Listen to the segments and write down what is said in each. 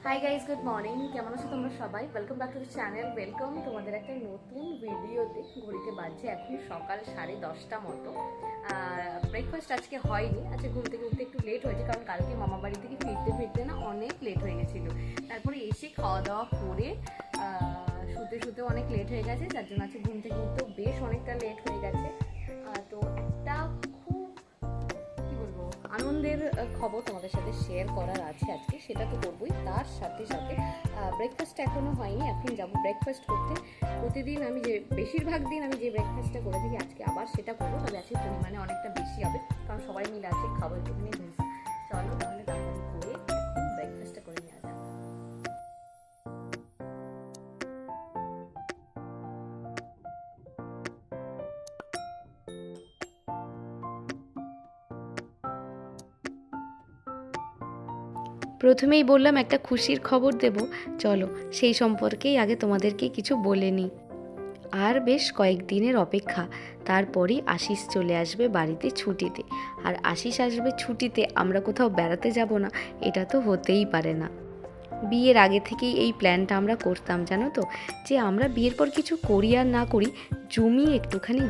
Hi guys, good morning. কেমন আছো তোমরা সবাই? Welcome back to the channel. Welcome তোমাদের একটা নতুন ভিডিওতে। ঘড়িতে বাজছে এখন সকাল 10:30 মতো। ব্রেকফাস্ট আজকে হয়নি, আজকে ঘুম থেকে উঠতে একটু লেট হয়েছে, কারণ কালকে মামা বাড়ি থেকে ফিরতে ফিরতে না অনেক লেট হয়ে গেছিলো। তারপরে এসে খাওয়া দাওয়া করে শুতে শুতে অনেক লেট হয়ে গেছে, যার জন্য আজকে ঘুম থেকে উঠতেও বেশ অনেকটা লেট হয়ে গেছে। তো একটা আনন্দের খবর তোমাদের সাথে শেয়ার করার আছে আজকে, সেটা তো করবোই। তার সাথে সাথে ব্রেকফাস্ট এখনও হয়নি, এখন যাব ব্রেকফাস্ট করতে। প্রতিদিন আমি বেশিরভাগ দিন আমি যে ব্রেকফাস্টটা করে থাকি আজকে আবার সেটা করবো, তবে আজকে পরিমাণে অনেকটা বেশি হবে, কারণ সবাই মিলে আছে খাবো একটুখানি ধোসা। চলো তাহলে তাড়াতাড়ি করে এখন ব্রেকফাস্টটা করে নেওয়া যাক। প্রথমেই বললাম একটা খুশির খবর দেব, চলো সেই সম্পর্কেই আগে তোমাদেরকে কিছু বলে নিই। আর বেশ কয়েকদিনের অপেক্ষা, তারপরই আশিস চলে আসবে বাড়িতে ছুটিতে। আর আশিস আসবে ছুটিতে, আমরা কোথাও বেড়াতে যাব না, এটা তো হতেই পারে না। বিয়ের আগে থেকেই এই প্ল্যানটা আমরা করতাম, জানো তো, যে আমরা বিয়ের পর কিছু করি আর না করি, জমিয়ে একটুখানি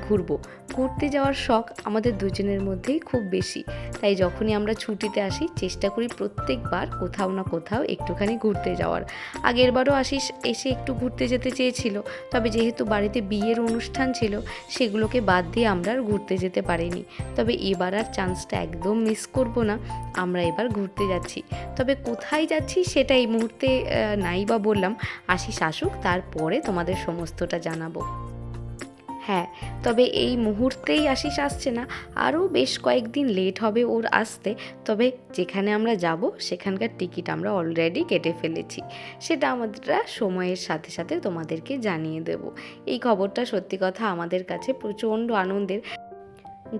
ঘুরতে যাওয়ার শখ আমাদের দুজনের মধ্যেই খুব বেশি। তাই যখনই আমরা ছুটিতে আসি চেষ্টা করি প্রত্যেকবার কোথাও না কোথাও একটুখানি ঘুরতে যাওয়ার। আগেরবারও আশিস এসে একটু ঘুরতে যেতে চেয়েছিল, তবে যেহেতু বাড়িতে বিয়ের অনুষ্ঠান ছিল সেগুলোকে বাদ দিয়ে আমরা আর ঘুরতে যেতে পারিনি। তবে এবার আর চান্সটা একদম মিস করব না, আমরা এবার ঘুরতে যাচ্ছি। তবে কোথায় যাচ্ছি সেটা এই মুহূর্তে নাই বা বললাম, আশিস আসুক তারপরে তোমাদের সমস্তটা জানাবো। হ্যাঁ, তবে এই মুহূর্তেই আশিস আসছে না, আরও বেশ কয়েকদিন লেট হবে ওর আসতে। তবে যেখানে আমরা যাব সেখানকার টিকিট আমরা অলরেডি কেটে ফেলেছি, সেটা আমরা সময়ের সাথে সাথে তোমাদেরকে জানিয়ে দেব। এই খবরটা সত্যি কথা আমাদের কাছে প্রচণ্ড আনন্দের।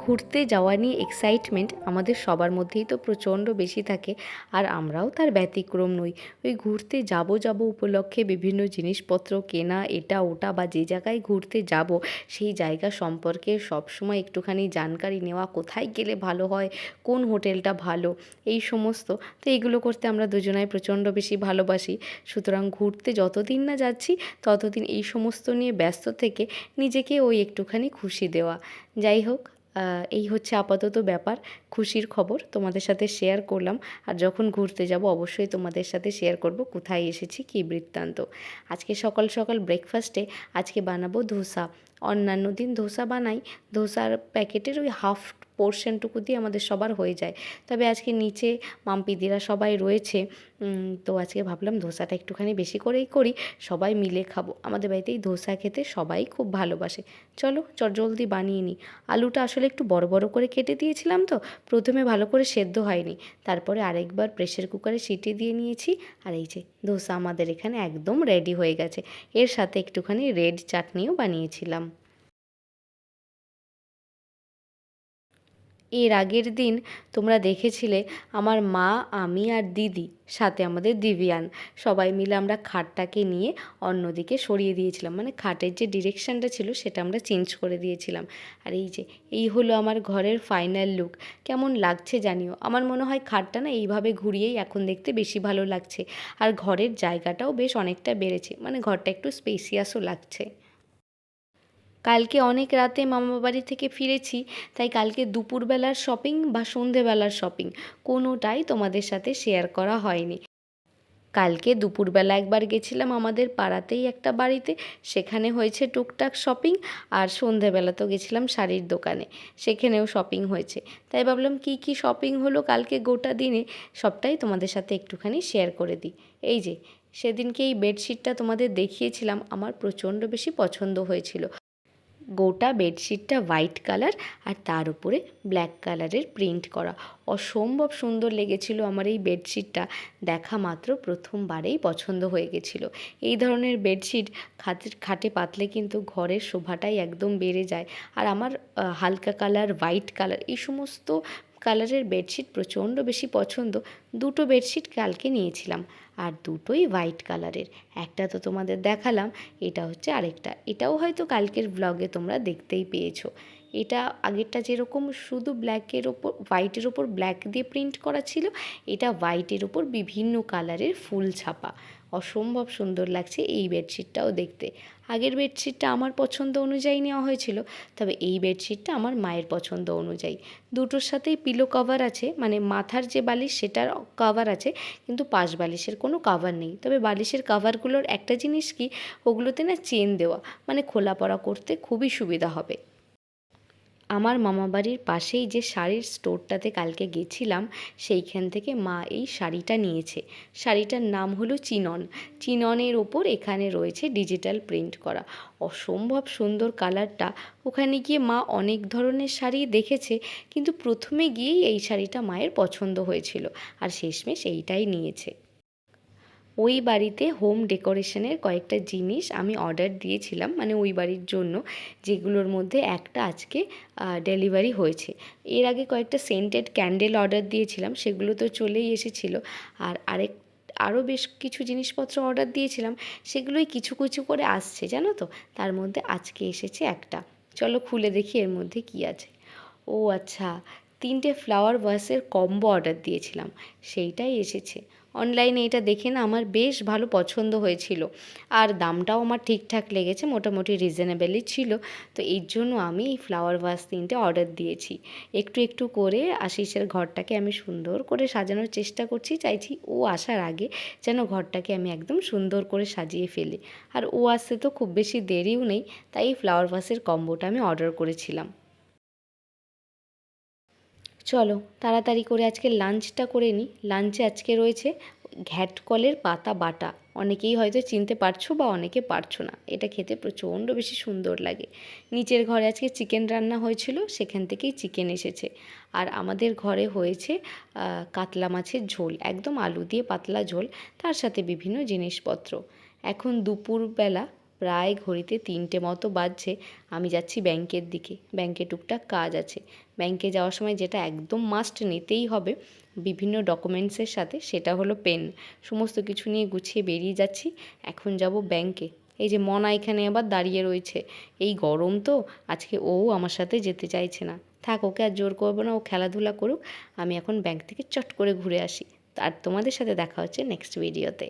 ঘুরতে যাওয়া নিয়ে এক্সাইটমেন্ট আমাদের সবার মধ্যেই তো প্রচণ্ড বেশি থাকে, আর আমরাও তার ব্যতিক্রম নই। ওই ঘুরতে যাব উপলক্ষে বিভিন্ন জিনিসপত্র কেনা, এটা ওটা, বা যে জায়গায় ঘুরতে যাব সেই জায়গা সম্পর্কে সবসময় একটুখানি জানকারি নেওয়া, কোথায় গেলে ভালো হয়, কোন হোটেলটা ভালো, এই সমস্ত। তো এইগুলো করতে আমরা দুজনাই প্রচণ্ড বেশি ভালোবাসি। সুতরাং ঘুরতে যতদিন না যাচ্ছি ততদিন এই সমস্ত নিয়ে ব্যস্ত থেকে নিজেকে ওই একটুখানি খুশি দেওয়া। যাই হোক, এই হচ্ছে আপাতত ব্যাপার, খুশির খবর তোমাদের সাথে শেয়ার করলাম। আর যখন ঘুরতে যাব অবশ্যই তোমাদের সাথে শেয়ার করব কোথায় এসেছি, কী বৃত্তান্ত। আজকে সকাল সকাল ব্রেকফাস্টে আজকে বানাবো ধোসা। অন্যান্য দিন ধোসা বানাই, ধোসার প্যাকেটের ওই হাফ পোর্শনটুকু দিয়ে আমাদের সবার হয়ে যায়। তবে আজকে নিচে মাম্পিদিরা সবাই রয়েছে, তো আজকে ভাবলাম ধোসাটা একটুখানি বেশি করেই করি, সবাই মিলে খাবো। আমাদের বাড়িতে এই ধোসা খেতে সবাই খুব ভালোবাসে। চলো জলদি বানিয়ে নিই। আলুটা আসলে একটু বড় বড় করে কেটে দিয়েছিলাম, তো প্রথমে ভালো করে সেদ্ধ হয়নি, তারপরে আরেকবার প্রেসার কুকারে সিটি দিয়ে নিয়েছি। আর এই যে ধোসা আমাদের এখানে একদম রেডি হয়ে গেছে। এর সাথে একটুখানি রেড চাটনিও বানিয়েছিলাম। এর আগের দিন তোমরা দেখেছিলে আমার মা, আমি আর দিদি, সাথে আমাদের দিবিয়ান, সবাই মিলে আমরা খাটটাকে নিয়ে অন্যদিকে সরিয়ে দিয়েছিলাম, মানে খাটের যে ডিরেকশানটা ছিল সেটা আমরা চেঞ্জ করে দিয়েছিলাম। আর এই হলো আমার ঘরের ফাইনাল লুক। কেমন লাগছে জানিও। আমার মনে হয় খাটটা না এইভাবে ঘুরিয়েই এখন দেখতে বেশি ভালো লাগছে। আর ঘরের জায়গাটাও বেশ অনেকটা বেড়েছে, মানে ঘরটা একটু স্পেসিয়াসও লাগছে। কালকে অনেক রাতে মামাবাড়ি থেকে ফিরেছি, তাই কালকে দুপুরবেলার শপিং বা সন্ধেবেলার শপিং কোনোটাই তোমাদের সাথে শেয়ার করা হয়নি। কালকে দুপুরবেলা একবার গেছিলাম আমাদের পাড়াতেই একটা বাড়িতে, সেখানে হয়েছে টুকটাক শপিং। আর সন্ধেবেলা তো গেছিলাম শাড়ির দোকানে, সেখানেও শপিং হয়েছে। তাই ভাবলাম কী কী শপিং হলো কালকে গোটা দিনে সবটাই তোমাদের সাথে একটুখানি শেয়ার করে দিই। সেদিনকে এই বেডশিটটা তোমাদের দেখিয়েছিলাম, আমার প্রচণ্ড বেশি পছন্দ হয়েছিল। গোটা বেডশিটটা হোয়াইট কালার আর তার উপরে ব্ল্যাক কালারের প্রিন্ট করা, অসম্ভব সুন্দর লেগেছিল আমার এই বেডশিটটা। দেখা মাত্র প্রথমবারেই পছন্দ হয়ে গেছিলো। এই ধরনের বেডশিট খাটে পাতলে কিন্তু ঘরের শোভাটাই একদম বেড়ে যায়। আর আমার হালকা কালার, হোয়াইট কালার, এই সমস্ত কালারের বেডশিট প্রচণ্ড বেশি পছন্দ। দুটো বেডশিট কালকে নিয়েছিলাম, আর দুটোই হোয়াইট কালারের। একটা তো তোমাদের দেখালাম, এটা হচ্ছে আরেকটা, এটাও হয়তো কালকের ব্লগে তোমরা দেখতেই পেয়েছো। এটা আগেরটা যেরকম শুধু ব্ল্যাকের ওপর হোয়াইটের ওপর ব্ল্যাক দিয়ে প্রিন্ট করা ছিল, এটা হোয়াইটের ওপর বিভিন্ন কালারের ফুল ছাপা। অসম্ভব সুন্দর লাগছে এই বেডশিটটাও দেখতে। আগের বেডশিটটা আমার পছন্দ অনুযায়ী নেওয়া হয়েছিল, তবে এই বেডশিটটা আমার মায়ের পছন্দ অনুযায়ী। দুটোর সাথেই পিলো কভার আছে, মানে মাথার যে বালিশ সেটার কভার আছে, কিন্তু পাশ বালিশের কোনো কভার নেই। তবে বালিশের কভারগুলোর একটা জিনিস কি, ওগুলোতে না চেন দেওয়া, মানে খোলা পড়া করতে খুবই সুবিধা হবে। আমার মামাবাড়ির পাশেই যে শাড়ির স্টোরটাতে কালকে গেছিলাম, সেইখান থেকে মা এই শাড়িটা নিয়েছে। শাড়িটার নাম হলো চিনন। চিননের ওপর এখানে রয়েছে ডিজিটাল প্রিন্ট করা। অসম্ভব সুন্দর কালারটা। ওখানে গিয়ে মা অনেক ধরনের শাড়ি দেখেছে, কিন্তু প্রথমে গিয়েই এই শাড়িটা মায়ের পছন্দ হয়েছিল, আর শেষমেশ এইটাই নিয়েছে। ওই বাড়িতে হোম ডেকোরেশনের কয়েকটা জিনিস আমি অর্ডার দিয়েছিলাম, মানে ওই বাড়ির জন্য, যেগুলোর মধ্যে একটা আজকে ডেলিভারি হয়েছে। এর আগে কয়েকটা সেন্টেড ক্যান্ডেল অর্ডার দিয়েছিলাম, সেগুলো তো চলেই এসেছিলো। আর আরও বেশ কিছু জিনিসপত্র অর্ডার দিয়েছিলাম, সেগুলোই কিছু কিছু করে আসছে জানো তো। তার মধ্যে আজকে এসেছে একটা। চলো খুলে দেখি এর মধ্যে কী আছে। ও আচ্ছা, 3টে ফ্লাওয়ার ভাসের কম্বো অর্ডার দিয়েছিলাম, সেইটাই এসেছে। অনলাইনে এটা দেখে না আমার বেশ ভালো পছন্দ হয়েছিল, আর দামটাও আমার ঠিকঠাক লেগেছে, মোটামুটি রিজনেবলই ছিল। তো এর জন্য আমি এই ফ্লাওয়ার ভাস 3টে অর্ডার দিয়েছি। একটু একটু করে আশিসের ঘরটাকে আমি সুন্দর করে সাজানোর চেষ্টা করছি, চাইছি ও আসার আগে যেন ঘরটাকে আমি একদম সুন্দর করে সাজিয়ে ফেলি। আর ও আসতে তো খুব বেশি দেরিও নেই, তাই এই ফ্লাওয়ার ভাসের কম্বোটা আমি অর্ডার করেছিলাম। চলো তাড়াতাড়ি করে আজকে লাঞ্চটা করে নিই। লাঞ্চে আজকে রয়েছে ঘ্যাটকলের পাতা বাটা। অনেকেই হয়তো চিনতে পারছো বা অনেকে পারছো না। এটা খেতে প্রচণ্ড বেশি সুন্দর লাগে। নিচের ঘরে আজকে চিকেন রান্না হয়েছিল, সেখান থেকেই চিকেন এসেছে। আর আমাদের ঘরে হয়েছে কাতলা মাছের ঝোল, একদম আলু দিয়ে পাতলা ঝোল, তার সাথে বিভিন্ন জিনিসপত্র। এখন দুপুরবেলা প্রায় ঘড়িতে 3টে মতো বাজছে। আমি যাচ্ছি ব্যাংকের দিকে। ব্যাংকে টুকটাক কাজ আছে। ব্যাংকে যাওয়ার সময় যেটা একদম মাস্ট নিতেই হবে বিভিন্ন ডকুমেন্টসের সাথে, সেটা হলো পেন। সমস্ত কিছু নিয়ে গুছিয়ে বেরিয়ে যাচ্ছি। এখন যাব ব্যাংকে। এই যে মনা এখানে আবার দাঁড়িয়ে রয়েছে। এই গরম তো, আজকে ও আমার সাথে যেতে চাইছে না। থাক, ওকে আর জোর করবো না, ও খেলাধুলা করুক। আমি এখন ব্যাংক থেকে চট করে ঘুরে আসি। আর তোমাদের সাথে দেখা হচ্ছে নেক্সট ভিডিওতে।